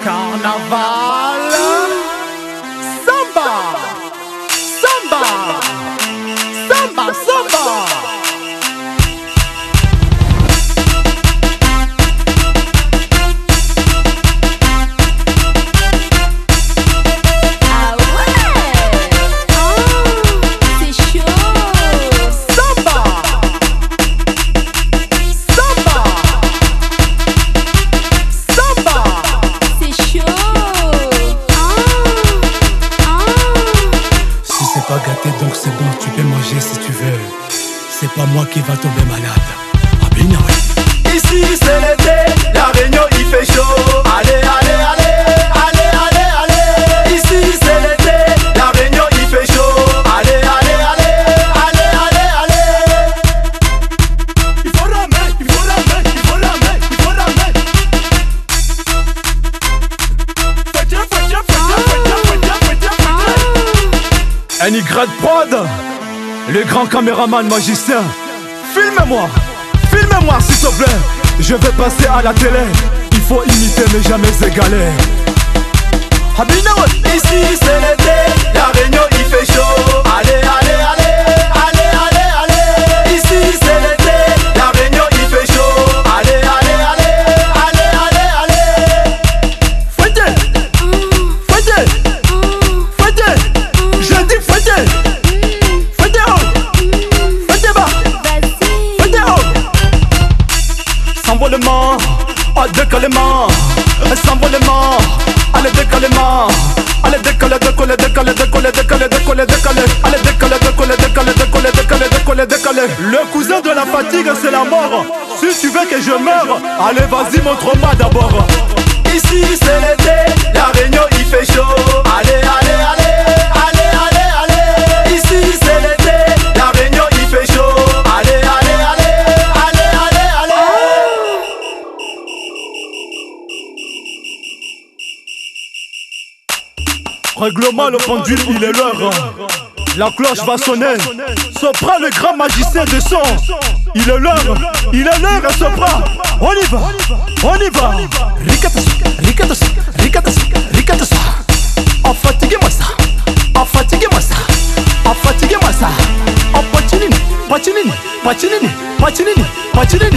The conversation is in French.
Carnaval, samba, samba, samba, samba. Pas gâté donc c'est bon, tu peux manger si tu veux. C'est pas moi qui va tomber malade. Ah bien ouais. Ici c'est l'été, la Réunion il fait chaud. Allez, allez, allez, allez, allez, allez. Ici c'est l'été, la Réunion il fait chaud. Allez, allez, allez, allez, allez, allez. Il faut ramer, il faut ramer, il faut ramer, il faut ramer. NY Prod, le grand caméraman magicien. Filme-moi s'il te plaît. Je vais passer à la télé. Il faut imiter mais jamais égaler. Ici c'est l'été, la Réunion il fait chaud. Allez, allez, allez, allez, allez, allez. Ici c'est l'été, la Réunion il fait chaud. Allez, allez, allez, allez, allez, allez. Fouettez, fouettez, fouettez. Je dis fouettez, fouettez haut, fouettez bas, fouettez haut. S'envolement, décalement, s'envolement, allez décalement. Allez décaler, décoller, décaler, décoller, décaler, décoller, décaler. Allez décaler, décoller, décaler, décoller, décaler, décoller, décaler. Le cousin de la fatigue c'est la mort. Si tu veux que je meure, allez vas-y montre-moi d'abord. Ici c'est l'été, la Réunion il fait chaud. Allez, allez, allez, allez, allez, allez. Ici c'est l'été, la Réunion il fait chaud. Allez, allez, allez, allez, allez, allez. Règlement le pendule, il est l'heure. La cloche va sonner. Sopra le grand magicien de son. Il est l'heure, Sopra. On y va, on y va. Ricatas, ricatas, ricatas, ricatas. Fatiguez-moi ça, fatiguez-moi ça, fatiguez-moi ça. Patinini, patinini, patinini, patinini, patinini.